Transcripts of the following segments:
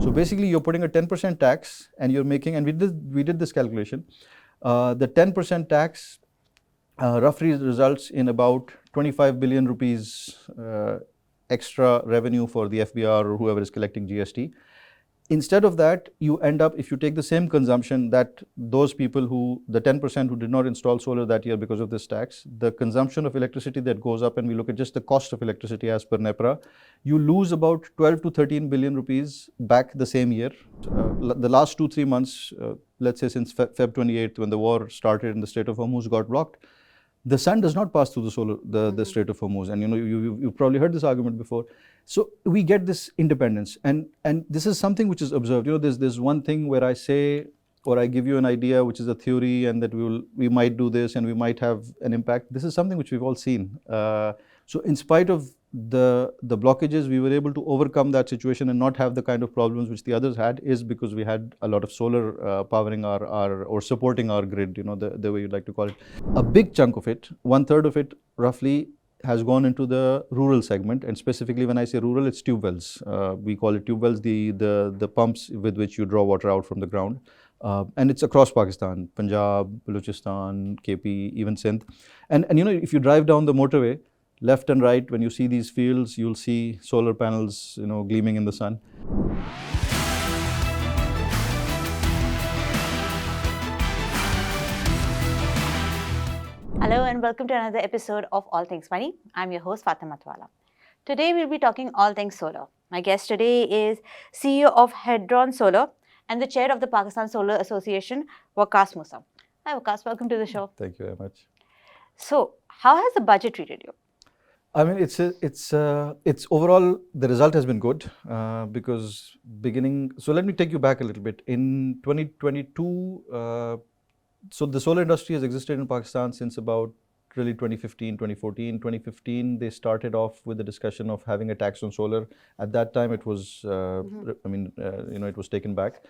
So basically, you're putting a 10% tax, and you're making, and we did this calculation. The 10% tax roughly results in about 25 billion rupees extra revenue for the FBR or whoever is collecting GST. Instead of that, you end up, if you take the same consumption that those people who, the 10% who did not install solar that year because of this tax, the consumption of electricity that goes up, and we look at just the cost of electricity as per NEPRA, you lose about 12 to 13 billion rupees back the same year. The last 2-3 months, let's say since Feb 28th, when the war started and the Strait of Hormuz got blocked, the sun does not pass through the Strait of Hormuz, and you've probably heard this argument before. So we get this independence, and this is something which is observed. There's one thing where I say, or I give you an idea, which is a theory, and that we might do this and we might have an impact. This is something which we've all seen. So in spite of the blockages, we were able to overcome that situation and not have the kind of problems which the others had, is because we had a lot of solar powering our or supporting our grid, the way you'd like to call it. A big chunk of it, 1/3 of it roughly, has gone into the rural segment, and specifically when I say rural, it's tube wells. We call it tube wells, the pumps with which you draw water out from the ground. And it's across Pakistan, Punjab, Balochistan, KP, even Sindh. And if you drive down the motorway, left and right, when you see these fields, you'll see solar panels, gleaming in the sun. Hello and welcome to another episode of All Things Money. I'm your host Fatima Attarwala. Today we'll be talking all things solar. My guest today is CEO of Hedron Solar and the chair of the Pakistan Solar Association, Waqas Moosa. Hi Waqas, welcome to the show. Thank you very much. So, how has the budget treated you? I mean, it's overall, the result has been good because so let me take you back a little bit. In 2022, so the solar industry has existed in Pakistan since about really 2015, 2014. 2015, they started off with the discussion of having a tax on solar. At that time, it was, it was taken back.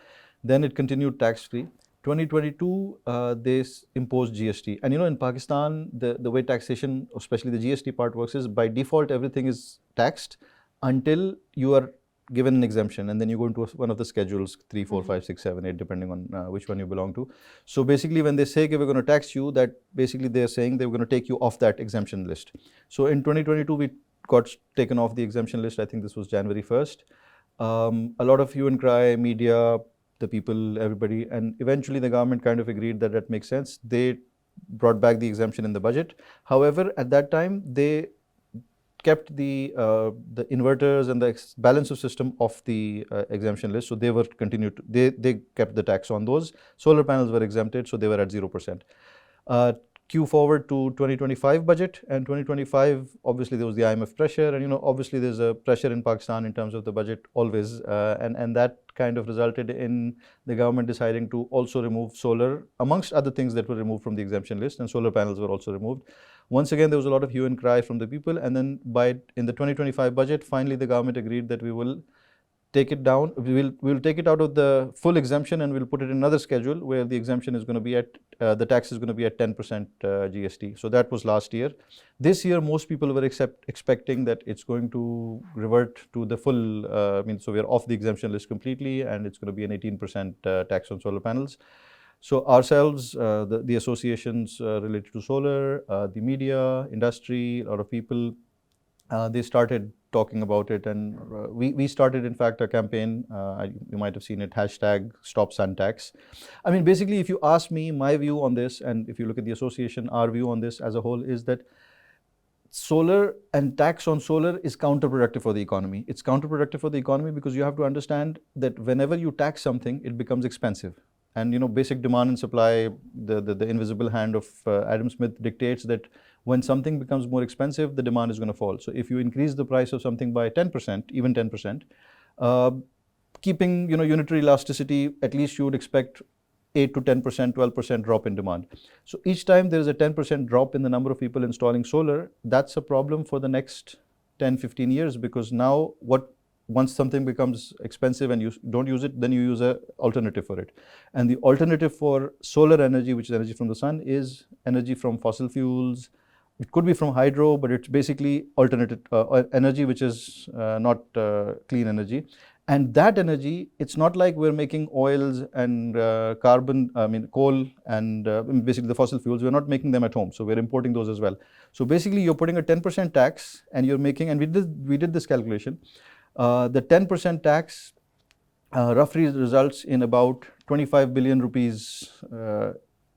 Then it continued tax-free. 2022, they imposed GST. And in Pakistan, the way taxation, especially the GST part works, is by default, everything is taxed until you are given an exemption, and then you go into one of the schedules, 3, 4, 5, 6, 7, 8, depending on which one you belong to. So basically, when they say we're going to tax you, that basically they're saying they're going to take you off that exemption list. So in 2022, we got taken off the exemption list. I think this was January 1st. A lot of hue and cry, media, the people, everybody, and eventually the government kind of agreed that that makes sense. They brought back the exemption in the budget. However, at that time, they kept the inverters and the balance of system off the exemption list. So they were continued. They kept the tax on those. Solar panels were exempted, so they were at 0%. Cue forward to 2025 budget, and 2025, obviously there was the IMF pressure, and obviously there's a pressure in Pakistan in terms of the budget always, and that kind of resulted in the government deciding to also remove solar, amongst other things that were removed from the exemption list, and solar panels were also removed. Once again, there was a lot of hue and cry from the people, and then in the 2025 budget, finally the government agreed that we will take it down. We will take it out of the full exemption, and we'll put it in another schedule where the exemption is going to be at the tax is going to be at 10% GST. So that was last year. This year, most people were expecting that it's going to revert to the full. So we're off the exemption list completely, and it's going to be an 18% tax on solar panels. So ourselves, the associations related to solar, the media, industry, a lot of people, they started talking about it, and we started, in fact, a campaign. You might have seen it, #StopSunTax. I mean, basically, if you ask me, my view on this, and if you look at the association, our view on this as a whole is that solar and tax on solar is counterproductive for the economy. It's counterproductive for the economy because you have to understand that whenever you tax something, it becomes expensive. And basic demand and supply, the invisible hand of Adam Smith dictates that when something becomes more expensive, the demand is going to fall. So if you increase the price of something by 10%, even 10%, keeping unitary elasticity, at least you would expect 8 to 10%, 12% drop in demand. So each time there is a 10% drop in the number of people installing solar, that's a problem for the next 10, 15 years, because now once something becomes expensive and you don't use it, then you use an alternative for it. And the alternative for solar energy, which is energy from the sun, is energy from fossil fuels. It could be from hydro, but it's basically alternative energy, which is not clean energy. And that energy, it's not like we're making oils and coal and basically the fossil fuels. We're not making them at home, so we're importing those as well. So basically, you're putting a 10% tax, and you're making, and we did this calculation. The 10% tax roughly results in about 25 billion rupees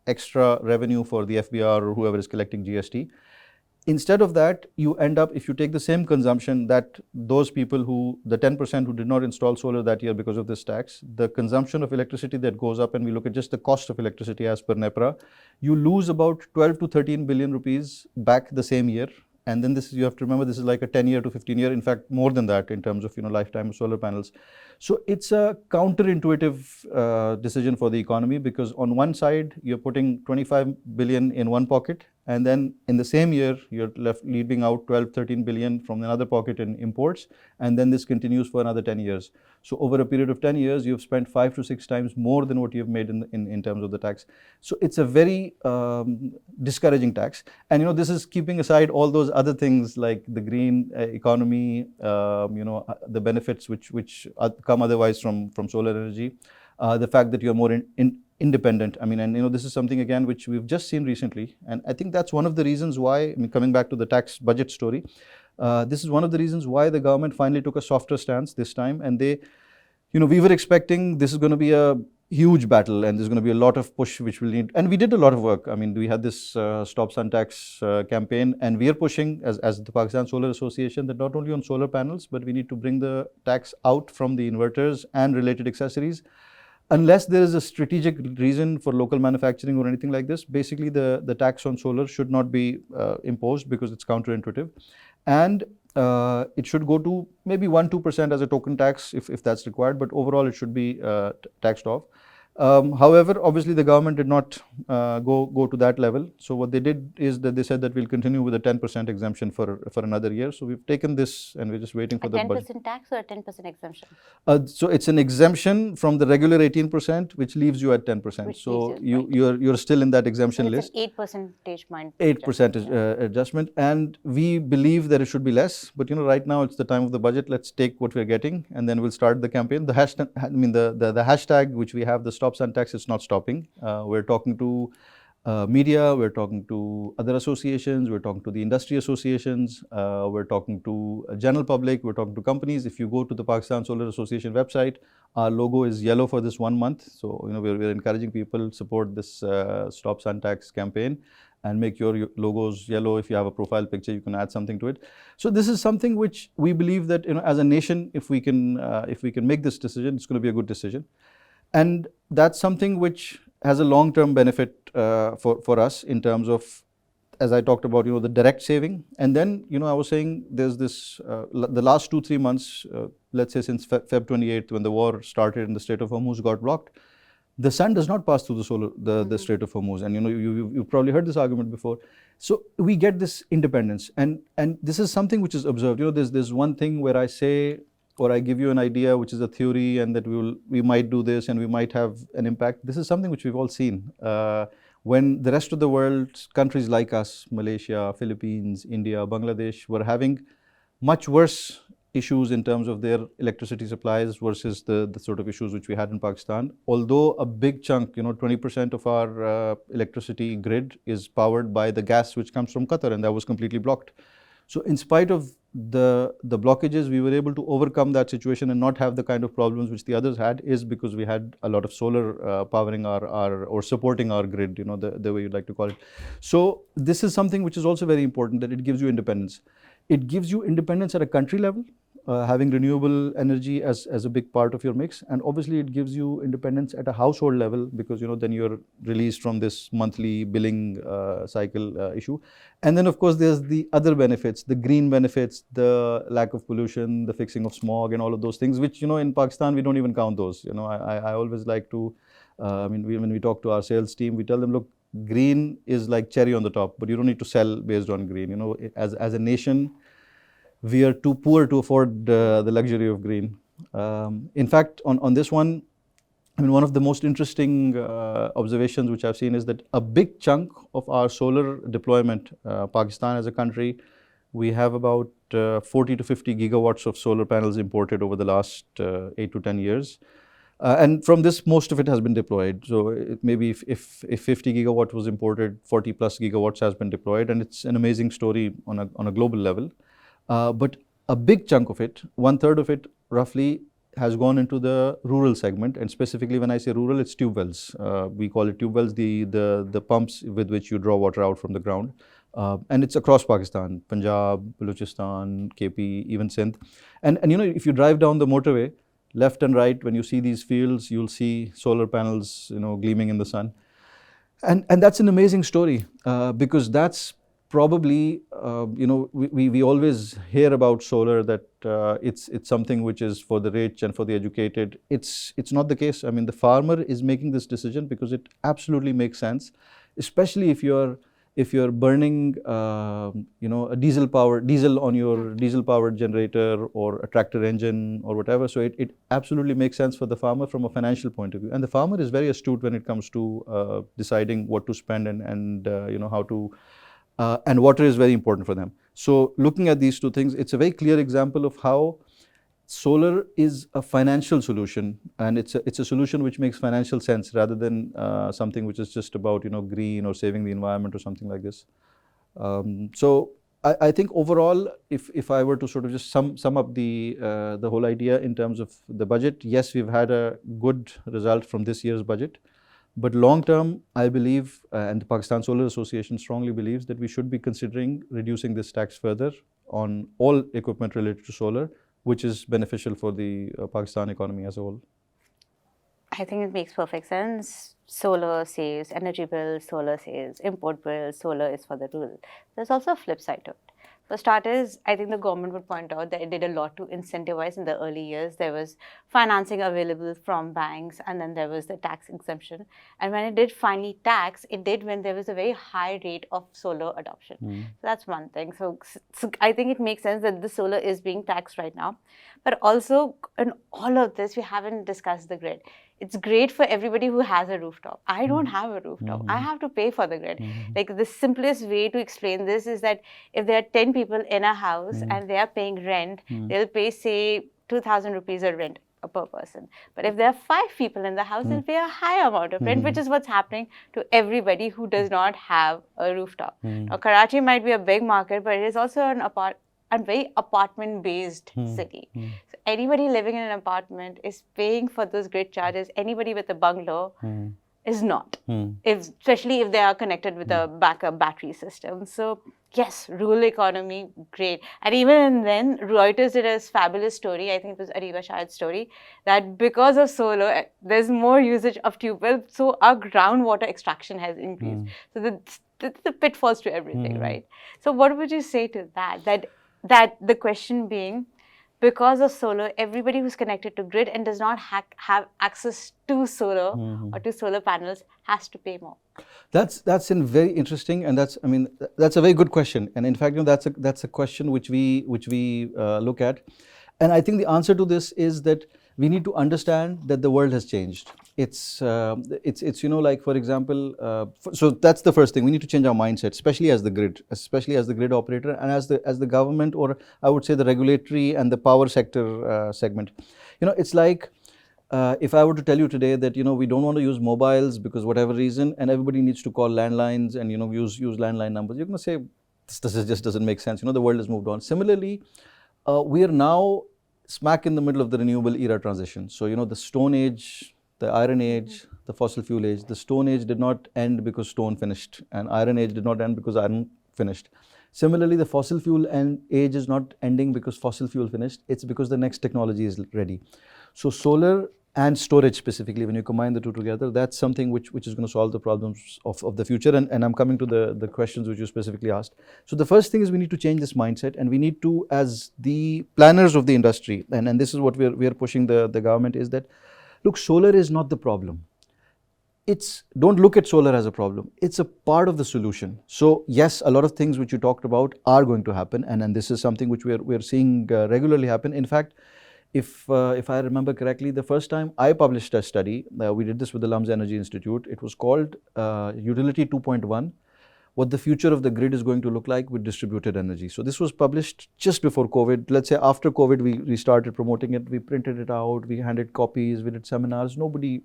extra revenue for the FBR or whoever is collecting GST. Instead of that, you end up, if you take the same consumption that those people who, the 10% who did not install solar that year because of this tax, the consumption of electricity that goes up, and we look at just the cost of electricity as per NEPRA, you lose about 12 to 13 billion rupees back the same year. And then this is, you have to remember, this is like a 10-year to 15-year, in fact, more than that in terms of lifetime of solar panels. So it's a counterintuitive decision for the economy, because on one side you're putting 25 billion in one pocket, and then in the same year you're left leaving out 12, 13 billion from another pocket in imports, and then this continues for another 10 years. So over a period of 10 years, you've spent 5 to 6 times more than what you've made in terms of the tax. So it's a very discouraging tax. And this is keeping aside all those other things like the green economy, the benefits which come otherwise from solar energy, the fact that you're more independent. And this is something again which we've just seen recently, and I think that's one of the reasons why, coming back to the tax budget story, this is one of the reasons why the government finally took a softer stance this time. And they, we were expecting this is going to be a huge battle, and there's going to be a lot of push which we'll need. And we did a lot of work. We had this Stop Sun Tax campaign, and we are pushing as the Pakistan Solar Association that not only on solar panels, but we need to bring the tax out from the inverters and related accessories. Unless there is a strategic reason for local manufacturing or anything like this, basically the tax on solar should not be imposed, because it's counterintuitive. And it should go to maybe 1-2% as a token tax if that's required, but overall it should be taxed off. However, obviously the government did not go to that level. So what they did is that they said that we'll continue with a 10% exemption for another year. So we've taken this, and we're just waiting for the budget. 10% tax or a 10% exemption? So it's an exemption from the regular 18%, which leaves you at 10%. So you're still in that exemption list. It's an 8 percentage point. 8% adjustment, and we believe that it should be less. But right now it's the time of the budget. Let's take what we're getting, and then we'll start the campaign. The hashtag, the hashtag which we have, the Stop Sun Tax, is not stopping. We're talking to media, we're talking to other associations, we're talking to the industry associations, we're talking to general public, we're talking to companies. If you go to the Pakistan Solar Association website, our logo is yellow for this 1 month. So we're encouraging people to support this Stop Sun Tax campaign and make your logos yellow. If you have a profile picture, you can add something to it. So this is something which we believe that as a nation, if we can make this decision, it's going to be a good decision. And that's something which has a long-term benefit for us in terms of, as I talked about, the direct saving. And then, I was saying there's this, the last 2-3 months, let's say since Feb 28th, when the war started and the Strait of Hormuz got blocked, the sun does not pass through the Strait of Hormuz. And you've probably heard this argument before. So we get this independence, and this is something which is observed. There's one thing where I say, or I give you an idea which is a theory, and that we might do this and we might have an impact. This is something which we've all seen. When the rest of the world, countries like us, Malaysia, Philippines, India, Bangladesh, were having much worse issues in terms of their electricity supplies versus the sort of issues which we had in Pakistan. Although a big chunk, 20% of our electricity grid is powered by the gas which comes from Qatar, and that was completely blocked. So in spite of the blockages, we were able to overcome that situation and not have the kind of problems which the others had, is because we had a lot of solar powering our or supporting our grid, the way you'd like to call it. So this is something which is also very important, that it gives you independence. It gives you independence at a country level, having renewable energy as a big part of your mix, and obviously it gives you independence at a household level, because then you're released from this monthly billing cycle issue. And then of course there's the other benefits, the green benefits, the lack of pollution, the fixing of smog, and all of those things, which in Pakistan we don't even count those. I always like to, when we talk to our sales team, we tell them, look, green is like cherry on the top, but you don't need to sell based on green. As a nation, we are too poor to afford the luxury of green. In fact, on this one, one of the most interesting observations which I've seen is that a big chunk of our solar deployment, Pakistan as a country, We have about 40 to 50 gigawatts of solar panels imported over the last 8 to 10 years. And from this, most of it has been deployed. So maybe if 50 gigawatt was imported, 40 plus gigawatts has been deployed, and it's an amazing story on a global level. But a big chunk of it, 1/3 of it roughly, has gone into the rural segment, and specifically when I say rural, it's tube wells. We call it tube wells, the pumps with which you draw water out from the ground. And it's across Pakistan, Punjab, Balochistan, KP, even Sindh. And if you drive down the motorway, left and right, when you see these fields, you'll see solar panels, gleaming in the sun. And that's an amazing story, because that's probably, we always hear about solar, that it's something which is for the rich and for the educated. It's not the case. I mean, the farmer is making this decision because it absolutely makes sense, especially if you're burning, a diesel on your diesel powered generator or a tractor engine or whatever. So it absolutely makes sense for the farmer from a financial point of view. And the farmer is very astute when it comes to deciding what to spend and how to. And water is very important for them. So looking at these two things, it's a very clear example of how solar is a financial solution, and it's a solution which makes financial sense rather than something which is just about green or saving the environment or something like this. So I think overall, if I were to sort of just sum up the whole idea in terms of the budget, yes, we've had a good result from this year's budget. But long term, I believe, and the Pakistan Solar Association strongly believes, that we should be considering reducing this tax further on all equipment related to solar, which is beneficial for the Pakistan economy as a whole. I think it makes perfect sense. Solar saves energy bills, solar saves import bills, solar is for the rural. There's also a flip side to it. For starters, I think the government would point out that it did a lot to incentivize in the early years. There was financing available from banks, and then there was the tax exemption. And when it did finally tax, it did when there was a very high rate of solar adoption. So that's one thing. So I think it makes sense that the solar is being taxed right now. But also, in all of this, we haven't discussed the grid. It's great for everybody who has a rooftop. I don't have a rooftop. I have to pay for the grid. Like, the simplest way to explain this is that if there are 10 people in a house and they are paying rent, they'll pay, say, 2,000 rupees a rent per person. But if there are 5 people in the house, they'll pay a high amount of rent, which is what's happening to everybody who does not have a rooftop. Now, Karachi might be a big market, but it is also a very apartment-based city. So anybody living in an apartment is paying for those grid charges. Anybody with a bungalow is not, especially if they are connected with a backup battery system. So yes, rural economy, great. And even then, Reuters did a fabulous story, I think it was Ariba Shahid's story, that because of solar, there's more usage of tube wells, so our groundwater extraction has increased. So the pitfalls to everything, right? So what would you say to that? That the question being, because of solar, everybody who's connected to grid and does not have access to solar or to solar panels has to pay more. That's very interesting, and that's a very good question. And in fact, that's a question which we look at, and I think the answer to this is that we need to understand that the world has changed. It's like, for example, so that's the first thing. We need to change our mindset, especially as the grid operator, and as the government, or I would say the regulatory and the power sector segment. It's like, if I were to tell you today that we don't want to use mobiles because whatever reason, and everybody needs to call landlines and use landline numbers, you're going to say this just doesn't make sense. The world has moved on. Similarly, we are now smack in the middle of the renewable era transition. So the Stone Age, the Iron Age, the fossil fuel age. The Stone Age did not end because stone finished, and Iron Age did not end because iron finished. Similarly, the fossil fuel age is not ending because fossil fuel finished. It's because the next technology is ready. So solar and storage specifically, when you combine the two together, that's something which is going to solve the problems of the future. And I'm coming to the questions which you specifically asked. So the first thing is we need to change this mindset, and we need to, as the planners of the industry, and this is what we are pushing the government, is that, look, solar is not the problem. Don't look at solar as a problem. It's a part of the solution. So yes, a lot of things which you talked about are going to happen, and this is something which we're seeing regularly happen. In fact, if I remember correctly, the first time I published a study, we did this with the Lums Energy Institute. It was called Utility 2.1. what the future of the grid is going to look like with distributed energy. So this was published just before COVID. Let's say after COVID, we started promoting it. We printed it out. We handed copies. We did seminars. Nobody,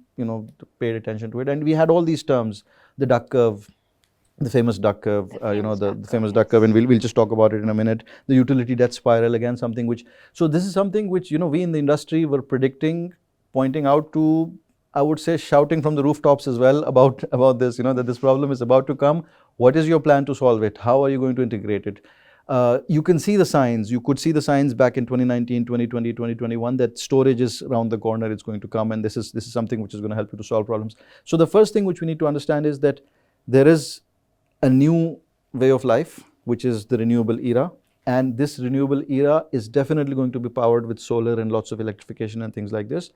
paid attention to it. And we had all these terms, the duck curve, the famous duck curve, the famous duck curve, and we'll just talk about it in a minute. The utility debt spiral, again, something which, so this is something which, we in the industry were predicting, pointing out to, I would say, shouting from the rooftops as well about this, that this problem is about to come. What is your plan to solve it? How are you going to integrate it? You can see the signs. You could see the signs back in 2019, 2020, 2021 that storage is around the corner. It's going to come, and this is something which is going to help you to solve problems. So the first thing which we need to understand is that there is a new way of life, which is the renewable era. And this renewable era is definitely going to be powered with solar and lots of electrification and things like this.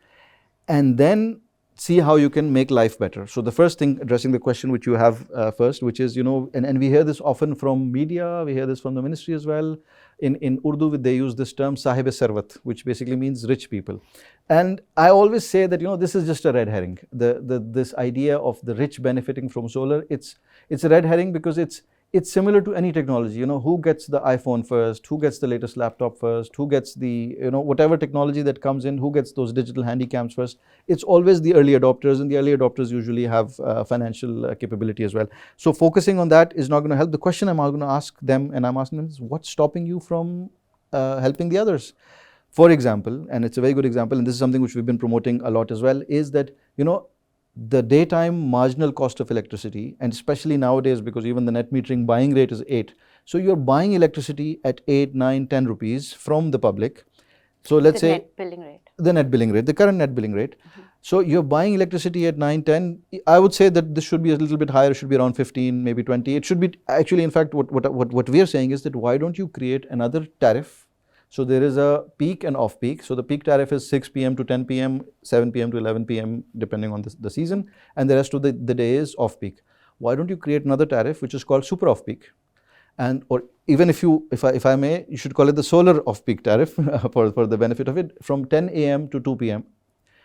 And then see how you can make life better. So the first thing, addressing the question which you have first, which is, and we hear this often from media, we hear this from the ministry as well. In Urdu, they use this term, sahib-e-sarwat, which basically means rich people. And I always say that, this is just a red herring. This idea of the rich benefiting from solar, it's a red herring because it's similar to any technology. Who gets the iPhone first, who gets the latest laptop first, who gets the, whatever technology that comes in, who gets those digital handicaps first. It's always the early adopters, and the early adopters usually have financial capability as well. So focusing on that is not going to help. The question I'm going to ask them, and I'm asking them, is what's stopping you from helping the others? For example, and it's a very good example, and this is something which we've been promoting a lot as well, is that, the daytime marginal cost of electricity, and especially nowadays because even the net metering buying rate is 8. So you're buying electricity at 8, 9, 10 rupees from the public. So let's say net billing rate. The net billing rate, the current net billing rate. So you're buying electricity at 9, 10. I would say that this should be a little bit higher. It should be around 15, maybe 20. It should be actually, in fact, what we are saying is that why don't you create another tariff? So there is a peak and off peak. So the peak tariff is 6 p.m. to 10 p.m., 7 p.m. to 11 p.m. depending on the season, and the rest of the day is off peak. Why don't you create another tariff which is called super off peak? And or even if I may, you should call it the solar off peak tariff for the benefit of it, from 10 a.m. to 2 p.m.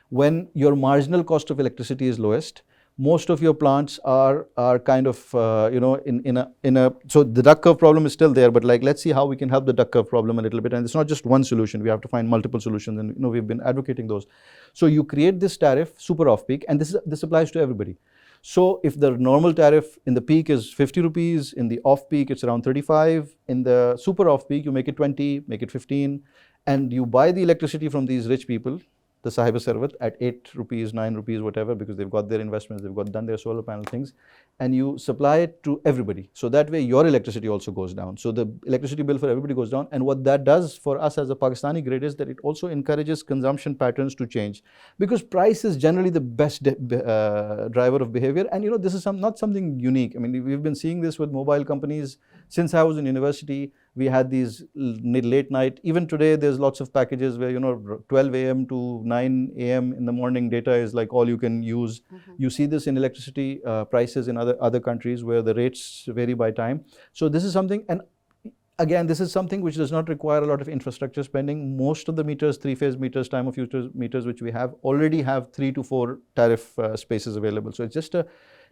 when your marginal cost of electricity is lowest. Most of your plants are kind of in a so the duck curve problem is still there, but let's see how we can help the duck curve problem a little bit. And it's not just one solution. We have to find multiple solutions, and we've been advocating those. So you create this tariff, super off peak, and this applies to everybody. So if the normal tariff in the peak is 50 rupees, in the off peak it's around 35, in the super off peak you make it 20, make it 15, and you buy the electricity from these rich people, the sahib-e-sarwat, at 8 rupees, 9 rupees, whatever, because they've got their investments, they've done their solar panel things, and you supply it to everybody. So that way your electricity also goes down. So the electricity bill for everybody goes down. And what that does for us as a Pakistani grid is that it also encourages consumption patterns to change, because price is generally the best driver of behavior. And this is not something unique. I mean, we've been seeing this with mobile companies since I was in university. We had these late night, even today there's lots of packages where 12 a.m. to 9 a.m. in the morning data is all you can use. You see this in electricity prices in other countries where the rates vary by time. So this is something, and again, this is something which does not require a lot of infrastructure spending. Most of the meters, 3-phase meters, time of use meters which we have already have 3 to 4 tariff spaces available. So it's just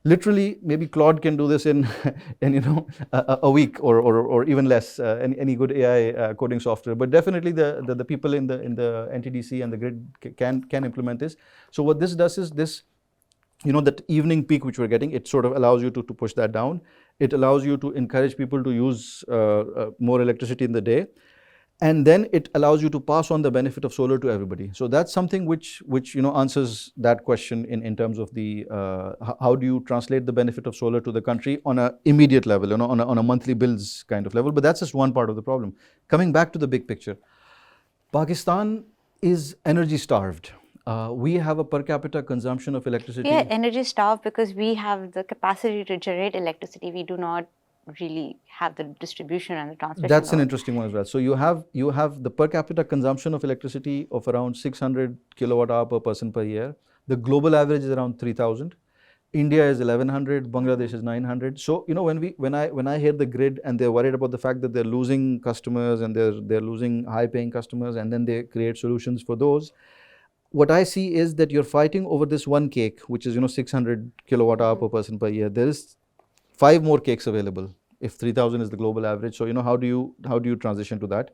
literally, maybe Claude can do this in a week or even less. Any good AI coding software, but definitely the people in the NTDC and the grid can implement this. So what this does is this, that evening peak which we're getting, it sort of allows you to push that down. It allows you to encourage people to use more electricity in the day. And then it allows you to pass on the benefit of solar to everybody. So that's something which answers that question in terms of the how do you translate the benefit of solar to the country on an immediate level, on a monthly bills kind of level. But that's just one part of the problem. Coming back to the big picture, Pakistan is energy starved. We have a per capita consumption of electricity. Yeah, energy starved because we have the capacity to generate electricity. We do not really have the distribution and the transmission. That's an interesting one as well. So you have the per capita consumption of electricity of around 600 kilowatt hour per person per year. The global average is around 3,000. India is 1,100. Bangladesh is 900. So when I hear the grid and they're worried about the fact that they're losing customers and they're losing high paying customers, and then they create solutions for those. What I see is that you're fighting over this one cake, which is 600 kilowatt hour per person per year. There is 5 more cakes available if 3,000 is the global average. So, how do you transition to that?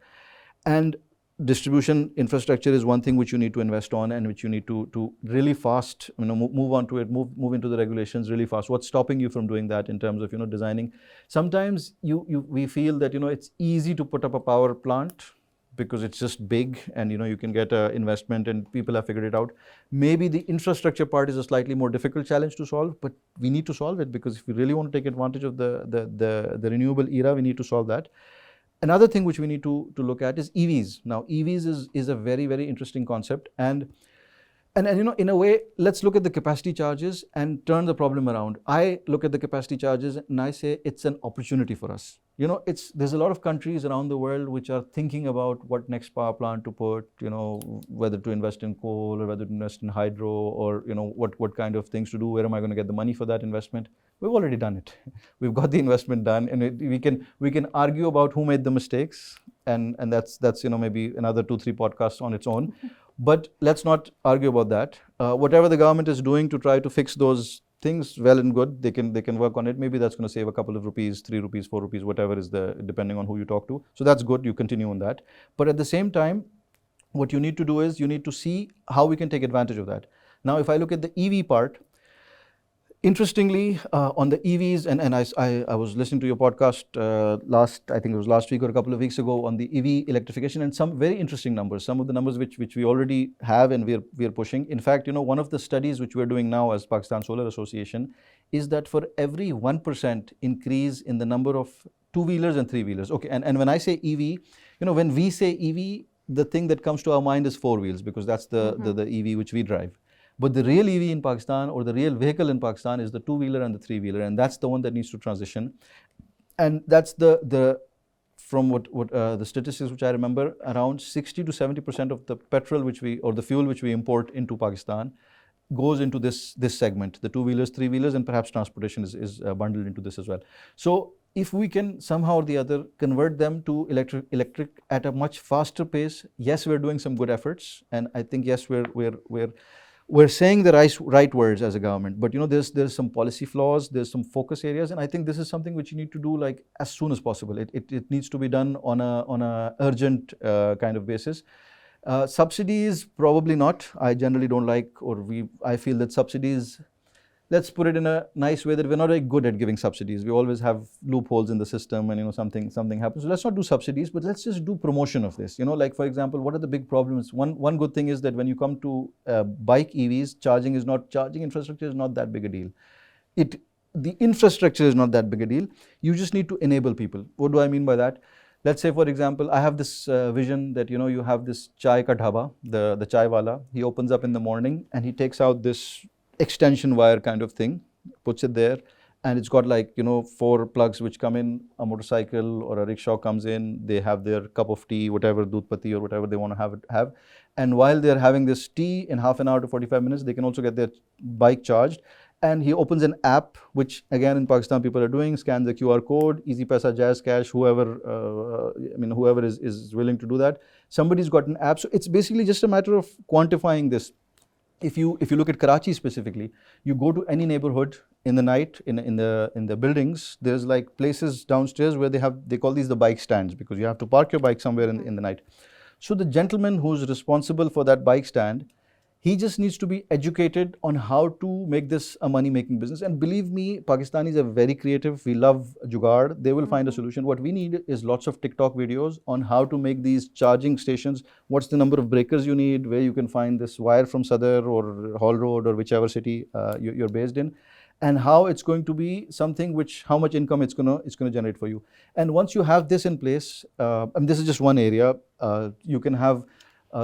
And distribution infrastructure is one thing which you need to invest on, and which you need to really fast, move on to it, move into the regulations really fast. What's stopping you from doing that in terms of, designing? Sometimes we feel that, it's easy to put up a power plant because it's just big, and you can get investment and people have figured it out. Maybe the infrastructure part is a slightly more difficult challenge to solve, but we need to solve it, because if we really want to take advantage of the renewable era, we need to solve that. Another thing which we need to look at is EVs. Now, EVs is a very, very interesting concept, and in a way, let's look at the capacity charges and turn the problem around. I look at the capacity charges and I say it's an opportunity for us. There's a lot of countries around the world which are thinking about what next power plant to put, whether to invest in coal or whether to invest in hydro, or what kind of things to do. Where am I going to get the money for that investment? We've already done it. We've got the investment done, and we can argue about who made the mistakes, and that's maybe another 2-3 podcasts on its own. But let's not argue about that. Whatever the government is doing to try to fix those things, well and good. They can work on it. Maybe that's going to save a couple of rupees, 3 rupees, 4 rupees, whatever is depending on who you talk to. So that's good. You continue on that. But at the same time, what you need to do is you need to see how we can take advantage of that. Now, if I look at the EV part, interestingly, on the EVs, and I was listening to your podcast I think it was last week or a couple of weeks ago on the EV electrification, and some very interesting numbers, some of the numbers which we already have and we are pushing. In fact, one of the studies which we're doing now as Pakistan Solar Association is that for every 1% increase in the number of 2-wheelers and 3-wheelers, okay, and when I say EV, when we say EV, the thing that comes to our mind is 4 wheels, because that's the EV which we drive. But the real EV in Pakistan, or the real vehicle in Pakistan, is the 2-wheeler and the 3-wheeler, and that's the one that needs to transition. And that's from what the statistics which I remember, around 60 to 70% of the petrol or the fuel which we import into Pakistan goes into this segment, the 2-wheelers, 3-wheelers, and perhaps transportation is bundled into this as well. So if we can somehow or the other convert them to electric at a much faster pace, yes, we're doing some good efforts, and I think yes, we're saying the right words as a government, but there's some policy flaws, there's some focus areas, and I think this is something which you need to do like as soon as possible. It needs to be done on a urgent kind of basis. Subsidies, probably not. I generally don't like, I feel that subsidies, let's put it in a nice way, that we're not very good at giving subsidies. We always have loopholes in the system, and something happens. So let's not do subsidies, but let's just do promotion of this. Like for example, what are the big problems? One good thing is that when you come to bike EVs, charging infrastructure is not that big a deal. The infrastructure is not that big a deal. You just need to enable people. What do I mean by that? Let's say, for example, I have this vision that you have this chai ka dhaba, the chai wala. He opens up in the morning and he takes out this extension wire kind of thing, puts it there, and it's got 4 plugs which come in. A motorcycle or a rickshaw comes in, they have their cup of tea, whatever, doodh patti or whatever they want to have, and while they're having this tea, in half an hour to 45 minutes, they can also get their bike charged. And he opens an app, which again in Pakistan people are doing, scans the QR code, Easy Paisa, Jazz Cash, whoever is willing to do that. Somebody's got an app. So it's basically just a matter of quantifying this. If you look at Karachi specifically, you go to any neighborhood in the night, in the buildings, there's places downstairs where they call these the bike stands, because you have to park your bike somewhere in the night. So the gentleman who's responsible for that bike stand, he just needs to be educated on how to make this a money-making business. And believe me, Pakistanis are very creative. We love jugaad. They will find a solution. What we need is lots of TikTok videos on how to make these charging stations. What's the number of breakers you need, where you can find this wire from Sadr or Hall Road or whichever city you're based in, and how it's going to be something how much income it's going to generate for you. And once you have this in place, and this is just one area, you can have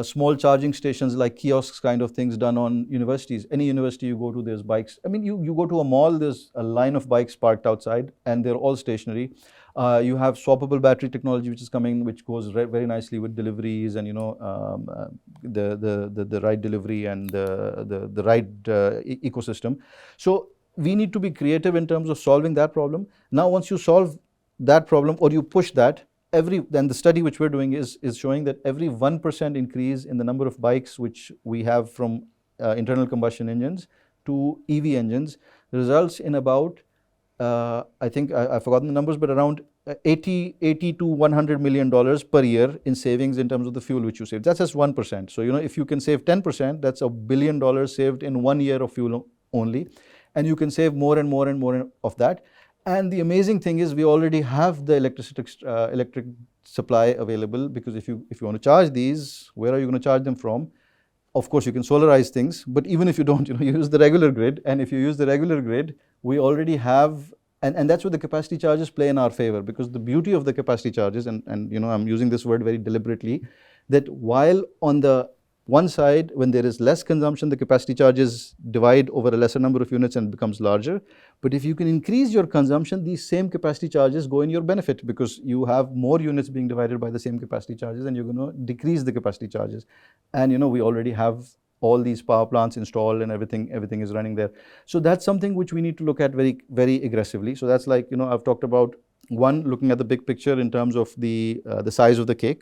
small charging stations like kiosks kind of things done on universities. Any university you go to, there's bikes. You go to a mall, there's a line of bikes parked outside and they're all stationary. You have swappable battery technology which is coming, which goes very nicely with deliveries and the ride delivery and the ride ecosystem. So we need to be creative in terms of solving that problem. Now once you solve that problem or you push that, then the study which we're doing is showing that every 1% increase in the number of bikes which we have from internal combustion engines to EV engines results in about I think I've forgotten the numbers, but around 80 to $100 million per year in savings in terms of the fuel which you save. That's just 1%. So, if you can save 10%, that's $1 billion saved in 1 year of fuel only. And you can save more and more and more of that. And the amazing thing is we already have the electric supply available, because if you want to charge these, where are you going to charge them from? Of course, you can solarize things, but even if you don't, you use the regular grid. And if you use the regular grid, we already have, and that's where the capacity charges play in our favor, because the beauty of the capacity charges, and I'm using this word very deliberately, that while on the one side, when there is less consumption, the capacity charges divide over a lesser number of units and becomes larger. But if you can increase your consumption, these same capacity charges go in your benefit, because you have more units being divided by the same capacity charges, and you're going to decrease the capacity charges. And we already have all these power plants installed, and everything is running there. So that's something which we need to look at very, very aggressively. So that's like, I've talked about, one, looking at the big picture in terms of the size of the cake.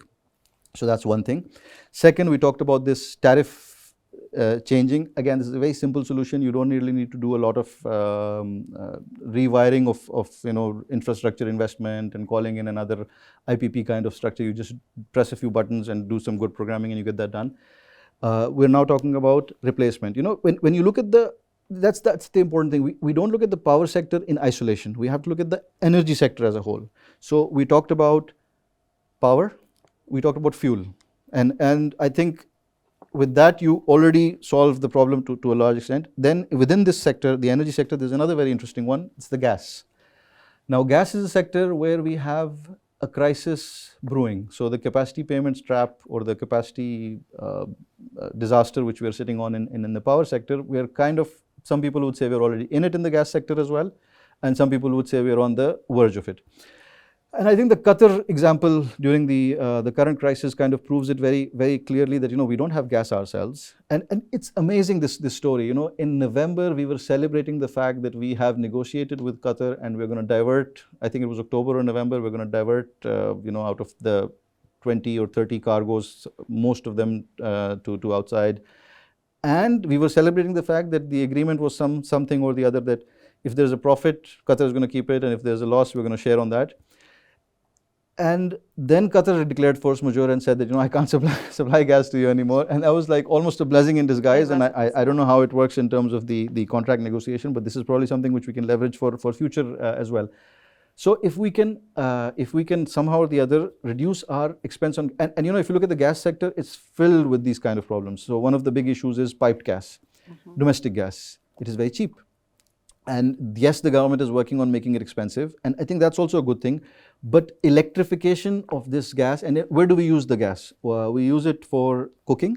So that's one thing. Second, we talked about this tariff changing. Again, this is a very simple solution. You don't really need to do a lot of rewiring of infrastructure investment and calling in another IPP kind of structure. You just press a few buttons and do some good programming, and you get that done. We're now talking about replacement. When you look at that's the important thing. We don't look at the power sector in isolation. We have to look at the energy sector as a whole. So we talked about power. We talked about fuel, and I think with that you already solve the problem to a large extent. Then within this sector, the energy sector, there's another very interesting one. It's the gas. Now, gas is a sector where we have a crisis brewing. So the capacity payments trap, or the capacity disaster which we are sitting on in the power sector, we are kind of, some people would say we're already in it in the gas sector as well, and some people would say we're on the verge of it. And I think the Qatar example during the current crisis kind of proves it very, very clearly that we don't have gas ourselves. And it's amazing, this story. In November we were celebrating the fact that we have negotiated with Qatar, and we're going to divert, I think it was October or November, we're going to divert out of the 20 or 30 cargoes, most of them to outside. And we were celebrating the fact that the agreement was something or the other, that if there's a profit, Qatar is going to keep it, and if there's a loss, we're going to share on that. And then Qatar declared force majeure and said that, I can't supply gas to you anymore. And that was like almost a blessing in disguise. And I don't know how it works in terms of the contract negotiation, but this is probably something which we can leverage for future as well. So if we can somehow or the other reduce our expense on, and if you look at the gas sector, it's filled with these kind of problems. So one of the big issues is piped gas, domestic gas. It is very cheap. And yes, the government is working on making it expensive, and I think that's also a good thing. But electrification of this gas, and where do we use the gas? We use it for cooking,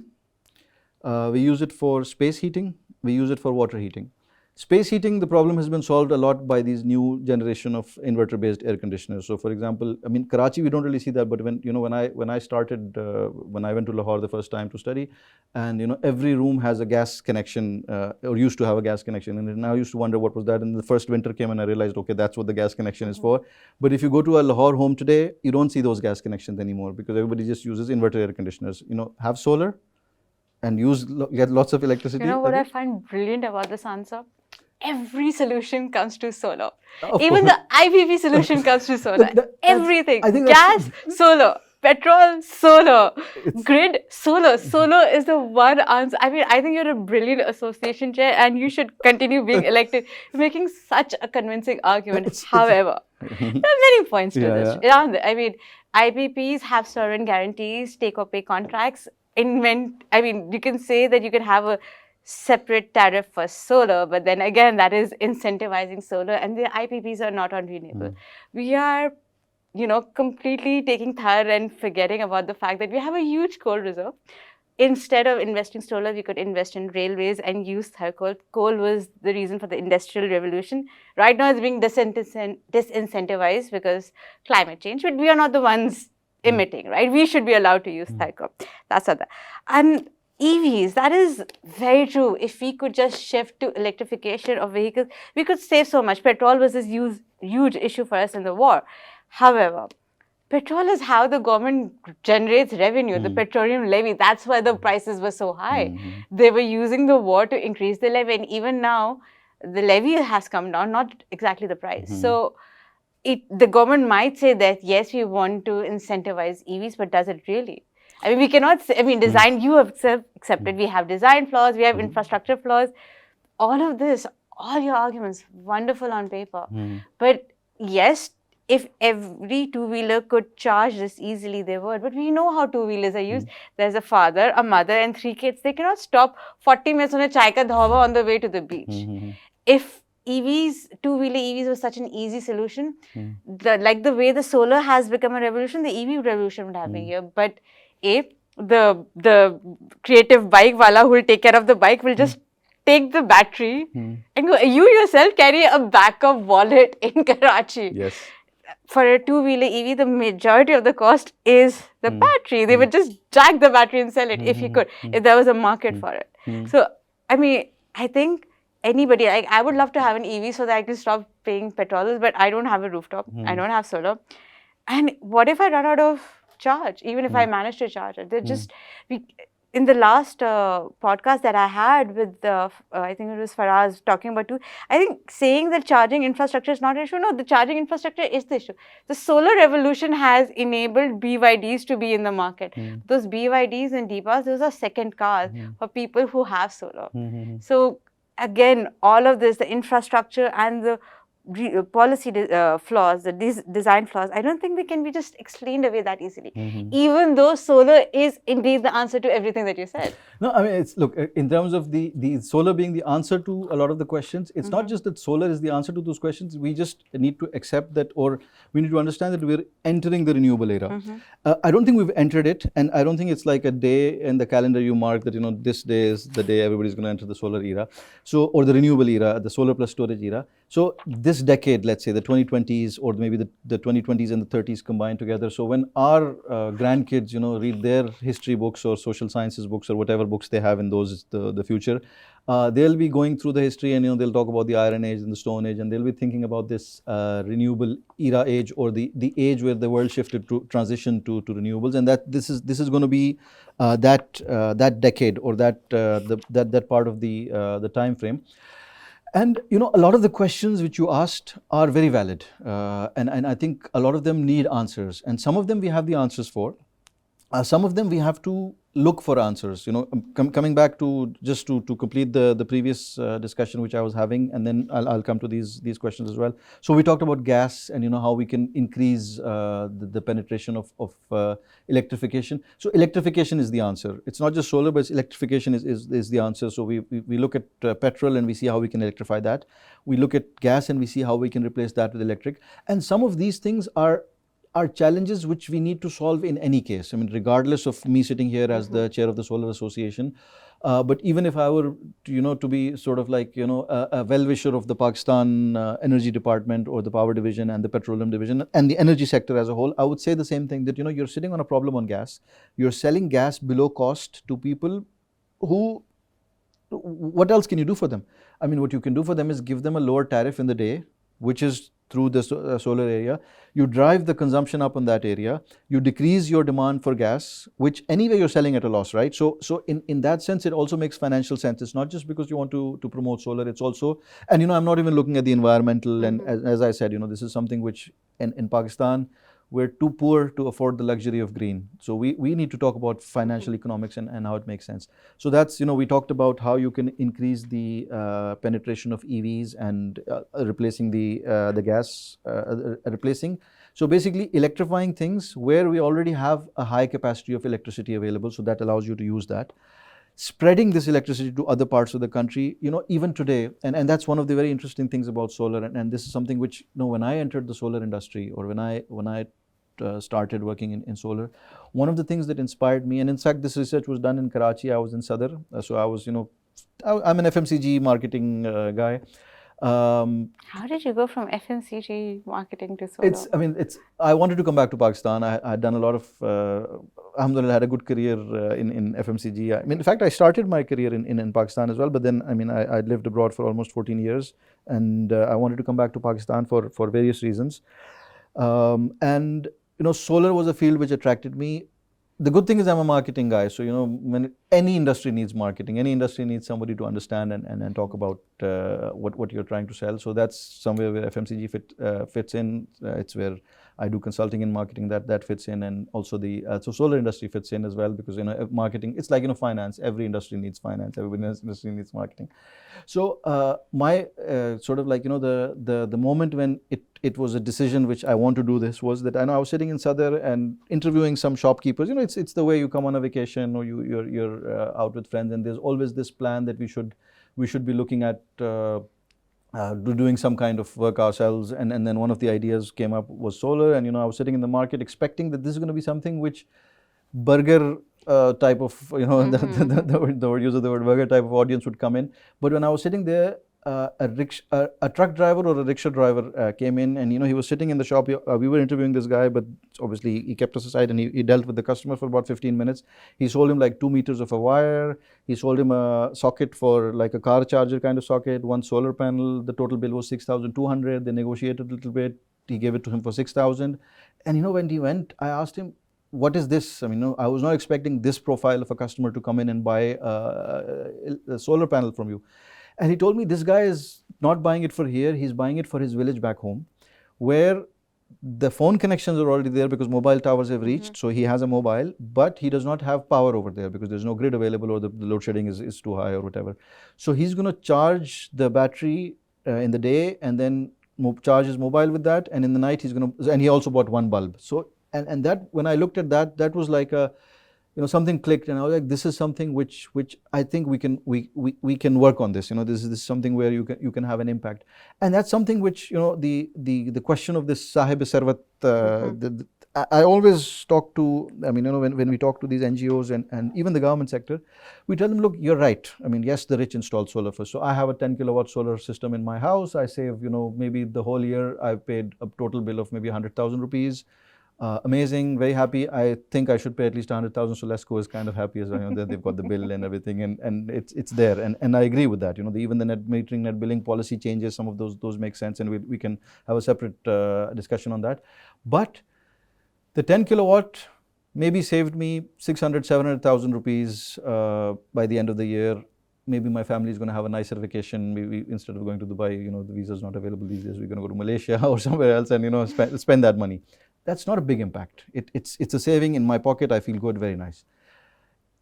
we use it for space heating, we use it for water heating. Space heating, the problem has been solved a lot by these new generation of inverter-based air conditioners. So, for example, Karachi, we don't really see that, but when I started, when I went to Lahore the first time to study, and every room has a gas connection, or used to have a gas connection, and now I used to wonder what was that. And the first winter came, and I realized, okay, that's what the gas connection is for. But if you go to a Lahore home today, you don't see those gas connections anymore, because everybody just uses inverter air conditioners. Have solar, and get lots of electricity. You know what I find brilliant about this answer? Every solution comes to solar. Of Even course. the IPP solution comes to solar. Everything. I think Gas, solar. Petrol, solar. Grid, solar. Solar is the one answer. I think you're a brilliant association chair, and you should continue being elected. You're making such a convincing argument. However, there are many points to this. Yeah. IPPs have sovereign guarantees, take-or-pay contracts. You can say that you can have a separate tariff for solar, but then again, that is incentivizing solar, and the IPPs are not on renewable. We are, completely taking third and forgetting about the fact that we have a huge coal reserve. Instead of investing solar, we could invest in railways and use coal. Coal was the reason for the Industrial Revolution. Right now, it's being disincentivized because climate change, but we are not the ones emitting, right? We should be allowed to use coal. That's other. And EVs, that is very true. If we could just shift to electrification of vehicles, we could save so much. Petrol was this huge issue for us in the war. However, petrol is how the government generates revenue, the petroleum levy. That's why the prices were so high. They were using the war to increase the levy. And even now, the levy has come down, not exactly the price. So the government might say that, yes, we want to incentivize EVs, but does it really? I mean, we cannot say, I mean, design, you have accepted, we have design flaws, we have infrastructure flaws. All of this, all your arguments, wonderful on paper. But yes, if every two-wheeler could charge this easily, they would. But we know how two-wheelers are used. There's a father, a mother, and 3 kids. They cannot stop 40 minutes on a chai ka dhaba on the way to the beach. If EVs, two-wheeler EVs was such an easy solution, like the way the solar has become a revolution, the EV revolution would have been here. But the creative bike wala who will take care of the bike will just take the battery and go, you yourself carry a backup wallet in Karachi. Yes. For a two-wheeler EV, the majority of the cost is the battery. They would just jack the battery and sell it if you could, if there was a market for it. So, I mean, I think anybody, like, I would love to have an EV so that I can stop paying petrol, but I don't have a rooftop. I don't have solar. And what if I run out of charge, even if I manage to charge it? They're just, in the last podcast that I had with, I think it was Faraz talking about too, I think saying that charging infrastructure is not an issue. No, the charging infrastructure is the issue. The solar revolution has enabled BYDs to be in the market. Those BYDs and Deepas, those are second cars for people who have solar. So again, all of this, the infrastructure and the policy flaws, the design flaws, I don't think they can be just explained away that easily. Even though solar is indeed the answer to everything that you said. No, I mean, it's, look, in terms of the solar being the answer to a lot of the questions, it's not just that solar is the answer to those questions. We just need to accept that, or we need to understand that we're entering the renewable era. I don't think we've entered it, and I don't think it's like a day in the calendar you mark that, you know, this day is the day everybody's going to enter the solar era, so, or the renewable era, the solar plus storage era. So this decade, let's say the 2020s, or maybe the 2020s and the 30s combined together. So when our grandkids, you know, read their history books or social sciences books or whatever books they have in those, the future, they'll be going through the history, and, you know, they'll talk about the Iron Age and the Stone Age, and they'll be thinking about this renewable era age, or the age where the world shifted to transition to renewables, and that this is going to be that decade, or that part of the time frame. And, you know, a lot of the questions which you asked are very valid, and I think a lot of them need answers, and some of them we have the answers for. Some of them we have to look for answers. You know, coming back to just to complete the previous discussion which I was having, and then I'll come to these questions as well. So we talked about gas, and, you know, how we can increase the penetration of electrification. So electrification is the answer. It's not just solar, but it's electrification is the answer. So we look at petrol, and we see how we can electrify that. We look at gas, and we see how we can replace that with electric. And some of these things are challenges which we need to solve in any case. I mean, regardless of me sitting here as the chair of the Solar Association, but even if I were to, you know, to be sort of like, you know, a well-wisher of the Pakistan Energy Department, or the Power Division and the Petroleum Division and the energy sector as a whole, I would say the same thing, that, you know, you're sitting on a problem on gas. You're selling gas below cost to people who, what else can you do for them? I mean, what you can do for them is give them a lower tariff in the day, which is through the solar area. You drive the consumption up on that area. You decrease your demand for gas, which anyway you're selling at a loss, right? So in that sense, it also makes financial sense. It's not just because you want to promote solar. It's also, and, you know, I'm not even looking at the environmental. And as I said, you know, this is something which in Pakistan, we're too poor to afford the luxury of green. So we need to talk about financial economics and how it makes sense. So that's, you know, we talked about how you can increase the penetration of EVs and replacing the gas, replacing. So basically electrifying things where we already have a high capacity of electricity available. So that allows you to use that. Spreading this electricity to other parts of the country, you know, even today, and that's one of the very interesting things about solar, and this is something which, you know, when I entered the solar industry, or when I started working in solar, one of the things that inspired me, and in fact this research was done in Karachi, I was in Sadr, so I was, you know, I'm an FMCG marketing guy. How did you go from FMCG marketing to solar? I wanted to come back to Pakistan. I had done a lot of, alhamdulillah, had a good career in FMCG. I mean, in fact, I started my career in Pakistan as well, but then, I mean, I lived abroad for almost 14 years, and I wanted to come back to Pakistan for various reasons. And, you know, solar was a field which attracted me. the good thing is I'm a marketing guy. So, when any industry needs marketing, any industry needs somebody to understand and talk about what you're trying to sell. So that's somewhere where FMCG fits in. It's where I do consulting in marketing that fits in, and also the so solar industry fits in as well, because marketing, it's like finance. Every industry needs finance. Every industry needs marketing. So my sort of like the moment when it was a decision which I want to do this was that I know I was sitting in Sadr and interviewing some shopkeepers. It's the way you come on a vacation, or you're out with friends, and there's always this plan that we should be looking at doing some kind of work ourselves, and then one of the ideas came up was solar. And I was sitting in the market expecting that this is going to be something which burger type of the word use of the word burger type of audience would come in. But when I was sitting there, a truck driver or a rickshaw driver came in, and he was sitting in the shop. We were interviewing this guy, but obviously he kept us aside, and he dealt with the customer for about 15 minutes. He sold him like 2 meters of a wire. He sold him a socket for like a car charger kind of socket, one solar panel. The total bill was 6,200. They negotiated a little bit. He gave it to him for 6,000. And when he went, I asked him, what is this? I mean, I was not expecting this profile of a customer to come in and buy a solar panel from you. And he told me this guy is not buying it for here, he's buying it for his village back home, where the phone connections are already there because mobile towers have reached. So he has a mobile, but he does not have power over there because there's no grid available, or the load shedding is too high or whatever. So he's going to charge the battery in the day, and then charge his mobile with that, and in the night and he also bought one bulb. So and that, when I looked at that was like something clicked, and I was like, this is something which I think we can work on this. This is something where you can have an impact. And that's something which the question of this Sahib Sarwat, I always talk to, when we talk to these NGOs and even the government sector, we tell them, look, you're right. Yes, the rich install solar first. So I have a 10 kilowatt solar system in my house. I save, maybe the whole year I've paid a total bill of maybe 100,000 rupees. Amazing, very happy. I think I should pay at least 100,000. So Lesco is kind of happy as well. They've got the bill and everything, and it's there. And I agree with that. Even the net metering, net billing policy changes, some of those make sense, and we can have a separate discussion on that. But the 10 kilowatt maybe saved me 600, 700,000 rupees by the end of the year. Maybe my family is going to have a nicer vacation. Maybe instead of going to Dubai, the visa is not available these days, we're going to go to Malaysia or somewhere else and spend that money. That's not a big impact. It's a saving in my pocket. I feel good, very nice.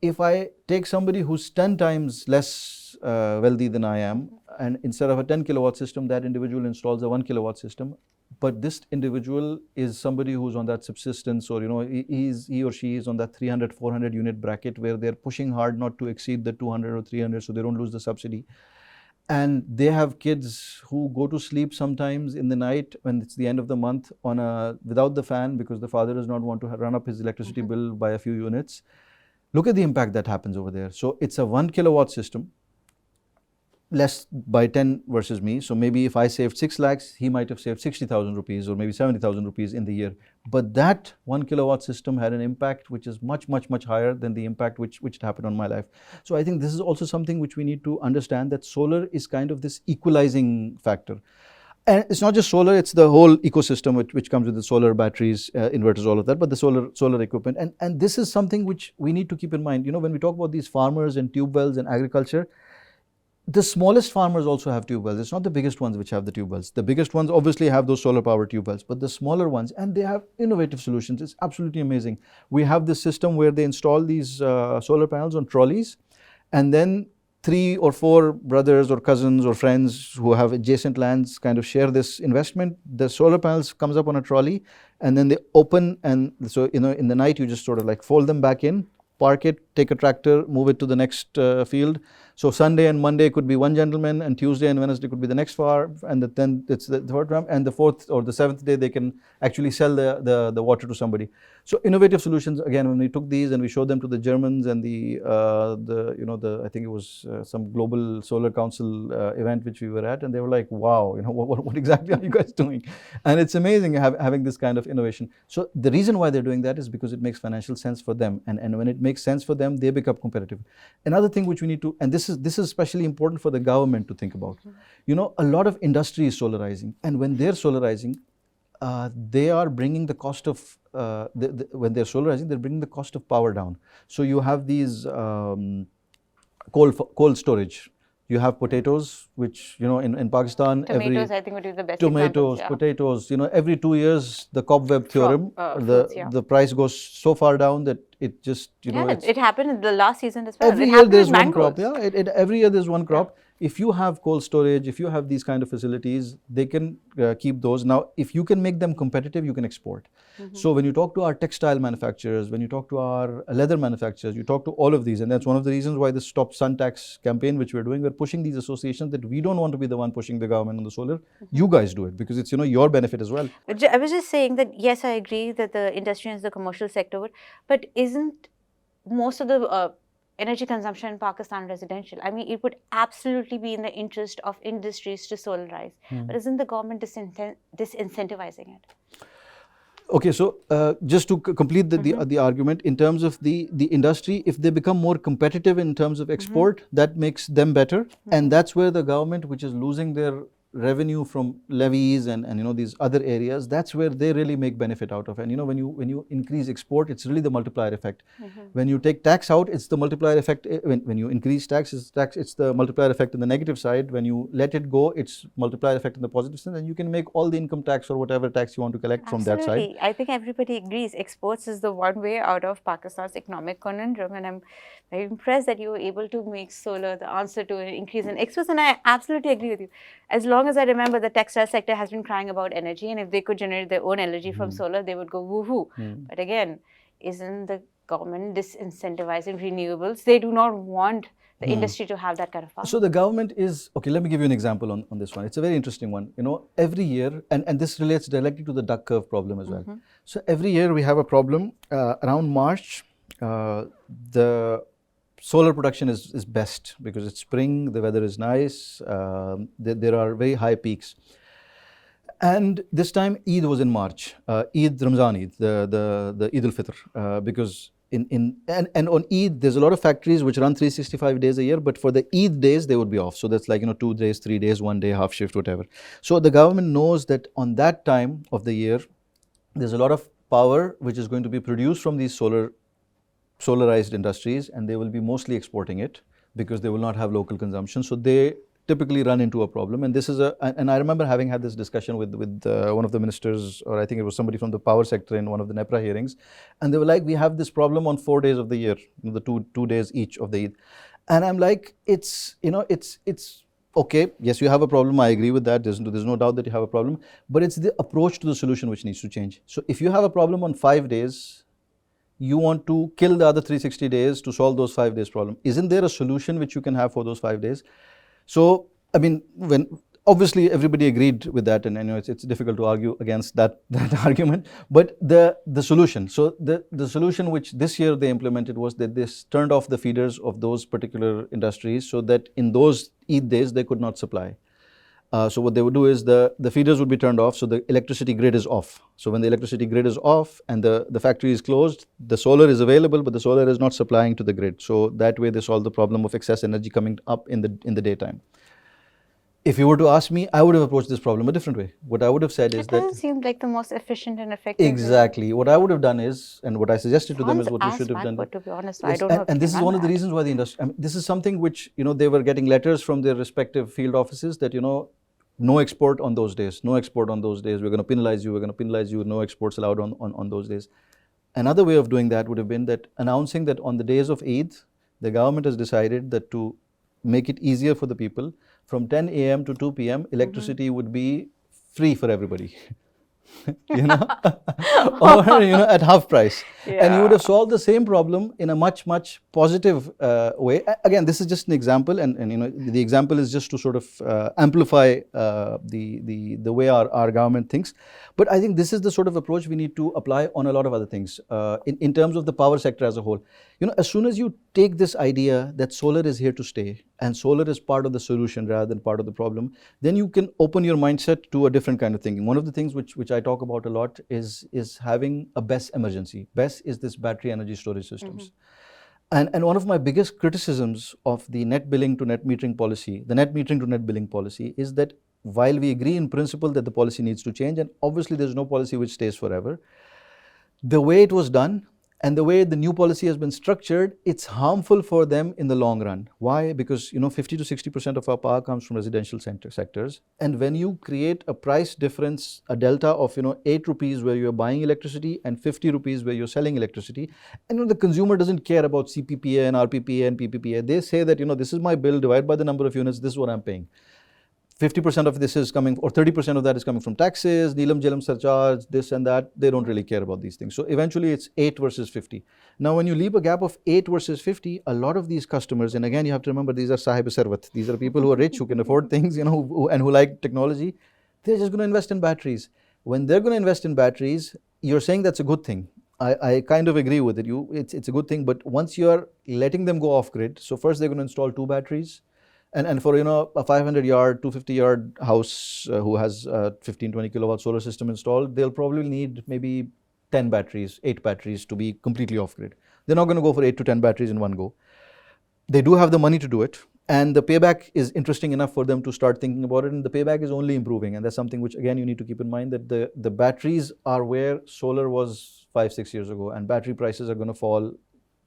If I take somebody who's 10 times less wealthy than I am, and instead of a 10 kilowatt system, that individual installs a 1 kilowatt system, but this individual is somebody who's on that subsistence, or he or she is on that 300, 400 unit bracket where they're pushing hard not to exceed the 200 or 300 so they don't lose the subsidy. And they have kids who go to sleep sometimes in the night when it's the end of the month without the fan, because the father does not want to run up his electricity bill by a few units. Look at the impact that happens over there. So it's a 1 kilowatt system, less by 10 versus me. So maybe if I saved 6 lakhs, he might have saved 60,000 rupees or maybe 70,000 rupees in the year. But that 1 kilowatt system had an impact which is much, much, much higher than the impact which happened on my life. So I think this is also something which we need to understand, that solar is kind of this equalizing factor. And it's not just solar, it's the whole ecosystem which comes with the solar batteries, inverters, all of that, but the solar equipment. And this is something which we need to keep in mind. When we talk about these farmers and tube wells and agriculture, the smallest farmers also have tube wells. It's not the biggest ones which have the tube wells. The biggest ones obviously have those solar powered tube wells, but the smaller ones, and they have innovative solutions. It's absolutely amazing. We have this system where they install these solar panels on trolleys, and then 3 or 4 brothers or cousins or friends who have adjacent lands kind of share this investment. The solar panels comes up on a trolley, and then they open, and so in the night you just sort of like fold them back in, park it, take a tractor, move it to the next field. So Sunday and Monday could be one gentleman, and Tuesday and Wednesday could be the next farm, and then it's the third farm, and the 4th or the 7th day they can actually sell the water to somebody. So innovative solutions. Again, when we took these and we showed them to the Germans and the I think it was some global solar council event which we were at, and they were like, wow, what exactly are you guys doing? And it's amazing having this kind of innovation. So the reason why they're doing that is because it makes financial sense for them, and when it makes sense for them, they become competitive. Another thing which we need to, and this is especially important for the government to think about. A lot of industry is solarizing, and when they're solarizing, they are bringing the cost of, when they're solarizing, they're bringing the cost of power down. So you have these cold storage. You have potatoes, which, in Pakistan, Tomatoes, I think, would be the best tomatoes, examples, yeah. potatoes, every 2 years, the cobweb theorem, fruits, yeah. the price goes so far down that it just, it happened in the last season as well. Every it year happened there's with one crop. mangoes. Yeah, every year there's one crop. If you have cold storage, if you have these kind of facilities, they can keep those. Now, if you can make them competitive, you can export. So when you talk to our textile manufacturers, when you talk to our leather manufacturers, you talk to all of these, and that's one of the reasons why the Stop Sun Tax campaign, which we're doing, we're pushing these associations that we don't want to be the one pushing the government on the solar. You guys do it because it's your benefit as well. I was just saying that yes, I agree that the industry is the commercial sector, but isn't most of the energy consumption in Pakistan residential? I mean, it would absolutely be in the interest of industries to solarize, but isn't the government disincentivizing it? Okay, so just to complete the argument, in terms of the industry, if they become more competitive in terms of export, that makes them better, and that's where the government, which is losing their revenue from levies and these other areas, that's where they really make benefit out of. And when you increase export, it's really the multiplier effect. When you take tax out, it's the multiplier effect. When you increase tax, it's the multiplier effect in the negative side. When you let it go, it's multiplier effect in the positive sense, and you can make all the income tax or whatever tax you want to collect from that side. I think everybody agrees exports is the one way out of Pakistan's economic conundrum, and I'm very impressed that you were able to make solar the answer to an increase in exports, and I absolutely agree with you. As long as I remember, the textile sector has been crying about energy, and if they could generate their own energy from solar, they would go woohoo. But again, isn't the government disincentivizing renewables? They do not want the industry to have that kind of power. So the government is, okay, let me give you an example on this one. It's a very interesting one. Every year, and this relates directly to the duck curve problem as well. So every year we have a problem. Around March, the solar production is best because it's spring, the weather is nice, there are very high peaks. And this time Eid was in March, Ramzan Eid, the Eid al-Fitr, because and on Eid there's a lot of factories which run 365 days a year, but for the Eid days they would be off. So that's like 2 days, 3 days, 1 day, half shift, whatever. So the government knows that on that time of the year there's a lot of power which is going to be produced from these solarized industries, and they will be mostly exporting it because they will not have local consumption. So they typically run into a problem, and this is and I remember having had this discussion with one of the ministers, or I think it was somebody from the power sector in one of the NEPRA hearings, and they were like, we have this problem on 4 days of the year, the two days each of the Eid. And I'm like, it's okay, yes, you have a problem, I agree with that, there's no doubt that you have a problem, but it's the approach to the solution which needs to change. So if you have a problem on 5 days, you want to kill the other 360 days to solve those 5 days problem. Isn't there a solution which you can have for those 5 days? So, I mean, when obviously everybody agreed with that, and it's difficult to argue against that argument, but the solution, so the solution which this year they implemented was that they turned off the feeders of those particular industries so that in those Eid days they could not supply. So what they would do is the feeders would be turned off, so the electricity grid is off. So when the electricity grid is off and the factory is closed, the solar is available, but the solar is not supplying to the grid. So that way they solve the problem of excess energy coming up in the daytime. If you were to ask me, I would have approached this problem a different way. What I would have said is that... It doesn't seem like the most efficient and effective Exactly. What I would have done is, and what I suggested to them is what you should have done. To be honest, yes, I don't know. And this is one of the reasons why the industry... this is something which, they were getting letters from their respective field offices that, no export on those days, no export on those days, we're going to penalize you, no exports allowed on those days. Another way of doing that would have been that announcing that on the days of Eid, the government has decided that to make it easier for the people, from 10 a.m. to 2 p.m. electricity would be free for everybody. Or at half price. Yeah. And you would have solved the same problem in a much positive way. Again, this is just an example, and the example is just to sort of amplify the way our government thinks. But I think this is the sort of approach we need to apply on a lot of other things in terms of the power sector as a whole. As soon as you take this idea that solar is here to stay and solar is part of the solution rather than part of the problem, then you can open your mindset to a different kind of thinking. One of the things which I talk about a lot is having a BESS emergency. BESS is this battery energy storage systems. And one of my biggest criticisms of the net billing to net metering policy, the net metering to net billing policy, is that while we agree in principle that the policy needs to change, and obviously there's no policy which stays forever, the way it was done and the way the new policy has been structured, it's harmful for them in the long run. Why? Because 50 to 60% of our power comes from residential sectors, and when you create a price difference, a delta of 8 rupees where you're buying electricity and 50 rupees where you're selling electricity, and the consumer doesn't care about CPPA and RPPA and PPPA. They say that this is my bill, divided by the number of units, this is what I'm paying. 50% of this is coming, or 30% of that is coming from taxes, Neelam Jalam surcharge, this and that. They don't really care about these things. So eventually it's 8 versus 50. Now when you leave a gap of 8 versus 50, a lot of these customers, and again you have to remember these are sahib sarwat, these are people who are rich, who can afford things, and who like technology, they're just going to invest in batteries. When they're going to invest in batteries, you're saying that's a good thing. I kind of agree with it. It's a good thing, but once you're letting them go off grid, so first they're going to install 2 batteries. And for a 500-yard, 250-yard house who has a 15-20 kilowatt solar system installed, they'll probably need maybe 10 batteries, 8 batteries to be completely off-grid. They're not going to go for 8 to 10 batteries in one go. They do have the money to do it, and the payback is interesting enough for them to start thinking about it, and the payback is only improving, and that's something which again you need to keep in mind, that the batteries are where solar was 5-6 years ago, and battery prices are going to fall.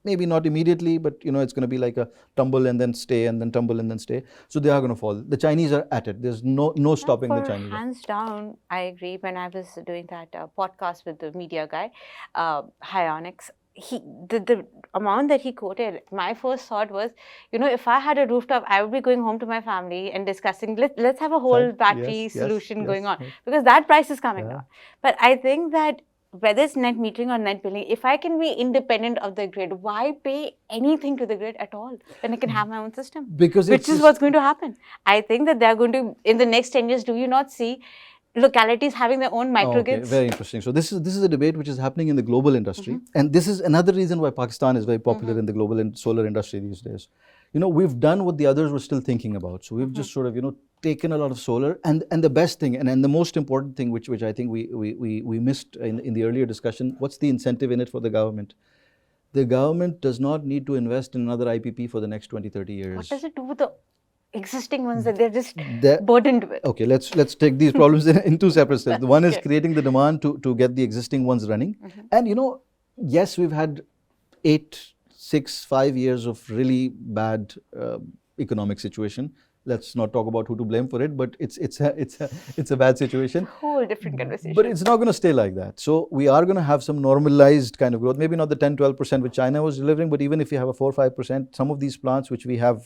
Maybe not immediately, but it's going to be like a tumble and then stay, and then tumble and then stay. So they are going to fall. The Chinese are at it. There's no stopping the Chinese. Hands down, I agree. When I was doing that podcast with the media guy, Hyonics, the amount that he quoted, my first thought was, if I had a rooftop, I would be going home to my family and discussing, let's have a whole battery solution going on, because that price is coming down. But I think that whether it's net metering or net billing, if I can be independent of the grid, why pay anything to the grid at all when I can have my own system? Which is what's going to happen. I think that they're going to, in the next 10 years, do you not see localities having their own microgrids? Very interesting. So this is a debate which is happening in the global industry, and this is another reason why Pakistan is very popular in the global solar industry these days. We've done what the others were still thinking about. So we've just sort of taken a lot of solar, and the best thing and the most important thing which I think we missed in the earlier discussion, what's the incentive in it for the government? The government does not need to invest in another IPP for the next 20-30 years. What does it do with the existing ones that they're just burdened with? Okay, let's take these problems in 2 separate steps. One is creating the demand to get the existing ones running. And yes, we've had 5 years of really bad economic situation. Let's not talk about who to blame for it, but it's a bad situation. Whole different conversation. But it's not going to stay like that. So we are going to have some normalized kind of growth. Maybe not the 10-12% which China was delivering, but even if you have a 4-5%, some of these plants which we have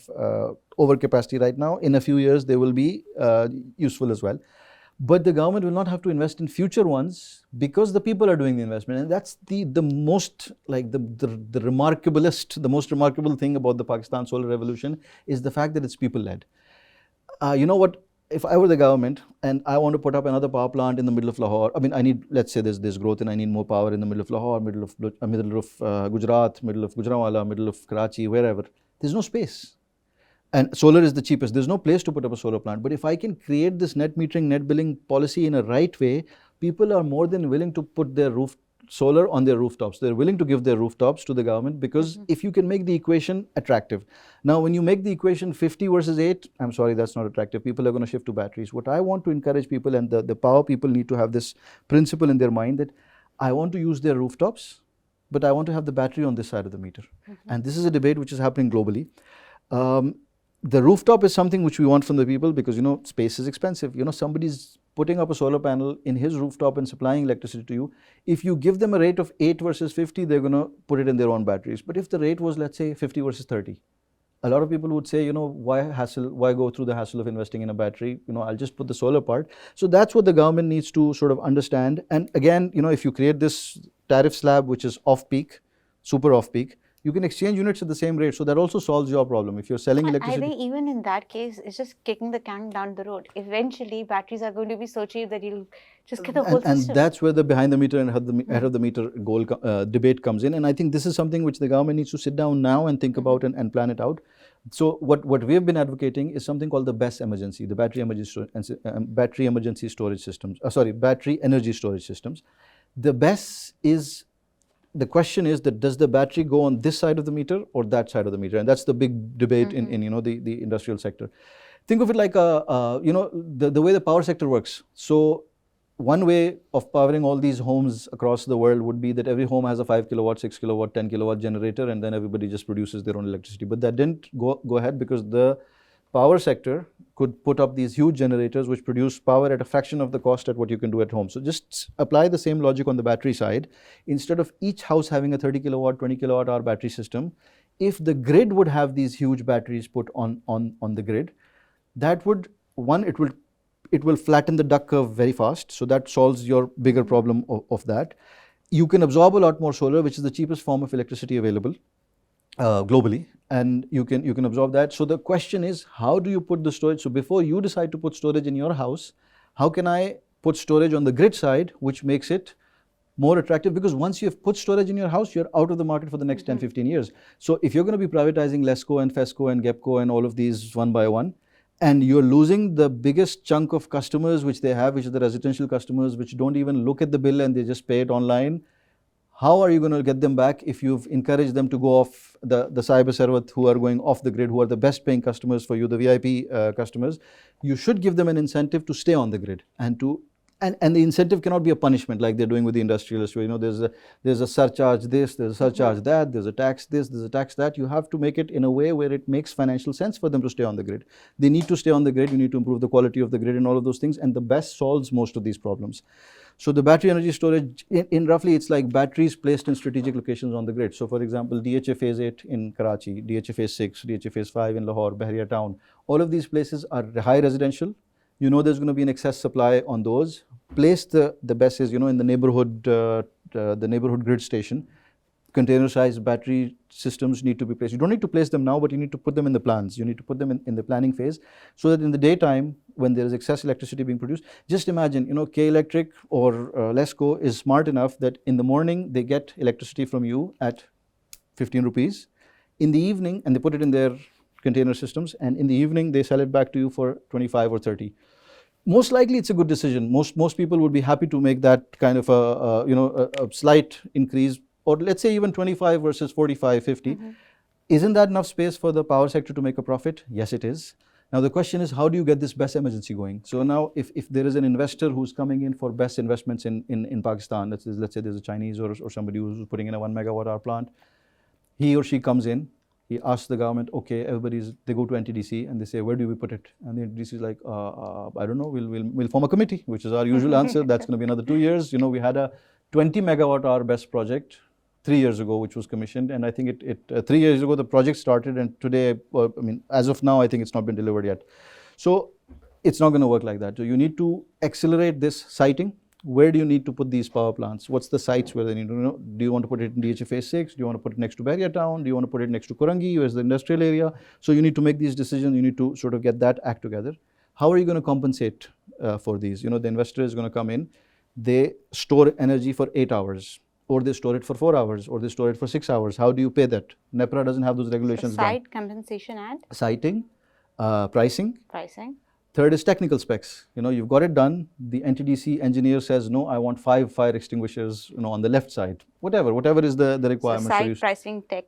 overcapacity right now, in a few years they will be useful as well. But the government will not have to invest in future ones because the people are doing the investment, and that's the most the remarkable thing about the Pakistan solar revolution is the fact that it's people led. You know what? If I were the government and I want to put up another power plant in the middle of Lahore, I mean, I need, let's say there's growth and I need more power in the middle of Lahore, middle of Gujarat, middle of Gujranwala, middle of Karachi, wherever. There's no space. And solar is the cheapest. There's no place to put up a solar plant. But if I can create this net metering, net billing policy in a right way, people are more than willing to put their solar on their rooftops. They're willing to give their rooftops to the government because if you can make the equation attractive. Now, when you make the equation 50 versus 8, I'm sorry, that's not attractive. People are going to shift to batteries. What I want to encourage people, and the power people need to have this principle in their mind, that I want to use their rooftops, but I want to have the battery on this side of the meter. And this is a debate which is happening globally. The rooftop is something which we want from the people because, space is expensive. Somebody's putting up a solar panel in his rooftop and supplying electricity to you. If you give them a rate of 8 versus 50, they're going to put it in their own batteries. But if the rate was, let's say, 50 versus 30, a lot of people would say, why go through the hassle of investing in a battery? I'll just put the solar part. So that's what the government needs to sort of understand. And again, if you create this tariff slab, which is off-peak, super off-peak, you can exchange units at the same rate. So that also solves your problem. If you're selling electricity. I think even in that case, it's just kicking the can down the road. Eventually, batteries are going to be so cheap that you'll just get the whole system. And that's where the behind the meter and ahead of the meter goal debate comes in. And I think this is something which the government needs to sit down now and think about and plan it out. So what we have been advocating is something called the BESS emergency, the battery energy storage systems. The BESS is. The question is that does the battery go on this side of the meter or that side of the meter? And that's the big debate in the industrial sector. Think of it like the way the power sector works. So one way of powering all these homes across the world would be that every home has a 5 kilowatt, 6 kilowatt, 10 kilowatt generator, and then everybody just produces their own electricity. But that didn't go ahead because the power sector could put up these huge generators which produce power at a fraction of the cost at what you can do at home. So just apply the same logic on the battery side. Instead of each house having a 30 kilowatt, 20 kilowatt hour battery system, if the grid would have these huge batteries put on the grid, that would, one, it will flatten the duck curve very fast. So that solves your bigger problem of that. You can absorb a lot more solar, which is the cheapest form of electricity available globally, and you can absorb that. So the question is, how do you put the storage? So before you decide to put storage in your house, how can I put storage on the grid side, which makes it more attractive? Because once you've put storage in your house, you're out of the market for the next 10, 15 years. So if you're going to be privatizing LESCO and FESCO and GEPCO and all of these one by one, and you're losing the biggest chunk of customers which they have, which are the residential customers, which don't even look at the bill and they just pay it online, how are you going to get them back if you've encouraged them to go off the cyber sarvat, who are going off the grid, who are the best paying customers for you, the VIP customers? You should give them an incentive to stay on the grid, and the incentive cannot be a punishment like they're doing with the industrialists, where there's a surcharge this, there's a surcharge that, there's a tax this, there's a tax that. You have to make it in a way where it makes financial sense for them to stay on the grid. They need to stay on the grid, you need to improve the quality of the grid and all of those things, and the BESS solves most of these problems. So the battery energy storage, in roughly, it's like batteries placed in strategic locations on the grid. So for example, DHA phase 8 in Karachi, DHA phase 6, DHA phase 5 in Lahore, Bahria town, all of these places are high residential. You know there's going to be an excess supply on those. Place the BESSes, in the neighborhood grid station. Container-sized battery systems need to be placed. You don't need to place them now, but you need to put them in the plans. You need to put them in the planning phase, so that in the daytime, when there is excess electricity being produced, just imagine, K Electric or LESCO is smart enough that in the morning they get electricity from you at 15 rupees. In the evening, and they put it in their container systems, and in the evening they sell it back to you for 25 or 30. Most likely it's a good decision. Most people would be happy to make that kind of a slight increase, or let's say even 25 versus 45, 50. Isn't that enough space for the power sector to make a profit? Yes, it is. Now the question is, how do you get this BESS emergency going? So now if there is an investor who's coming in for BESS investments in Pakistan, let's say there's a Chinese or somebody who's putting in a 1 megawatt hour plant, he or she comes in, he asks the government, okay, they go to NTDC and they say, where do we put it? And the NTDC is like, I don't know, we'll form a committee, which is our usual answer. That's going to be another 2 years. We had a 20 megawatt hour BESS project 3 years ago, which was commissioned, and I think 3 years ago the project started, and today, as of now, I think it's not been delivered yet. So it's not going to work like that. So you need to accelerate this siting. Where do you need to put these power plants? What's the sites where they need to know? Do you want to put it in DHA phase 6? Do you want to put it next to Bahria town? Do you want to put it next to Kurangi, where's the industrial area? So you need to make these decisions. You need to sort of get that act together. How are you going to compensate for these? The investor is going to come in. They store energy for 8 hours, or they store it for 4 hours, or they store it for 6 hours. How do you pay that? NEPRA doesn't have those regulations. So site compensation and? Siting, pricing. Pricing. Third is technical specs. You've got it done. The NTDC engineer says, no, I want 5 fire extinguishers, on the left side. Whatever is the requirement. So site, pricing, tech,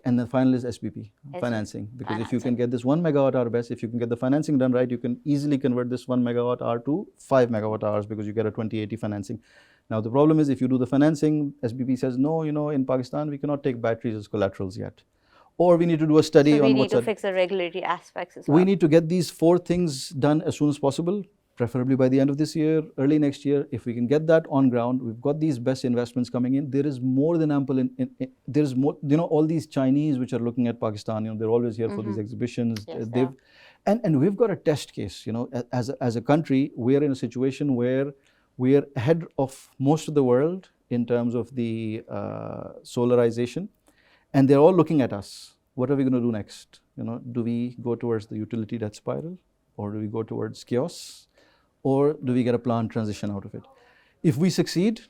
and then final is SBP, financing. Because if you can get this 1 megawatt hour BESS, if you can get the financing done right, you can easily convert this 1 megawatt hour to 5 megawatt hours, because you get a 2080 financing. Now the problem is, if you do the financing, SBP says, no, in Pakistan we cannot take batteries as collaterals yet. Or we need to do a study on what's... So we need to fix the regulatory aspects as well. We need to get these 4 things done as soon as possible, preferably by the end of this year, early next year. If we can get that on ground, we've got these BESS investments coming in. There is more than ample there's more, all these Chinese which are looking at Pakistan, they're always here for these exhibitions. Yes, and we've got a test case, as a country, we're in a situation where we're ahead of most of the world in terms of the solarization. And they're all looking at us. What are we going to do next? Do we go towards the utility debt spiral, or do we go towards chaos, or do we get a planned transition out of it? If we succeed,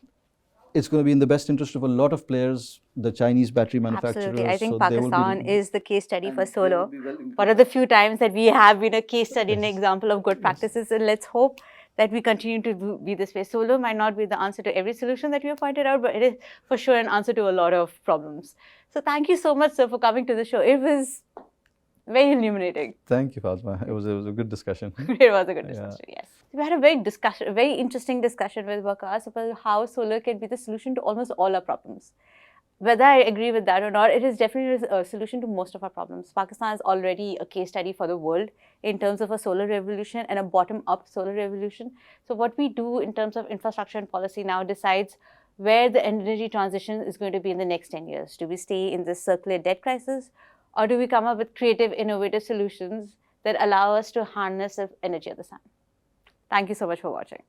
it's going to be in the best interest of a lot of players, the Chinese battery manufacturers. Absolutely. I think Pakistan is the case study for solar. One of the few times that we have been a case study and an example of good practices, and let's hope that we continue to be this way. Solar might not be the answer to every solution that we have pointed out, but it is for sure an answer to a lot of problems. So thank you so much, sir, for coming to the show. It was Very illuminating. Thank you, Fatima. It was a good discussion. It was a good Yeah. discussion, yes. We had a very interesting discussion with Waqas about how solar can be the solution to almost all our problems. Whether I agree with that or not, it is definitely a solution to most of our problems. Pakistan is already a case study for the world in terms of a solar revolution and a bottom-up solar revolution. So what we do in terms of infrastructure and policy now decides where the energy transition is going to be in the next 10 years. Do we stay in this circular debt crisis, or do we come up with creative, innovative solutions that allow us to harness the energy of the sun? Thank you so much for watching.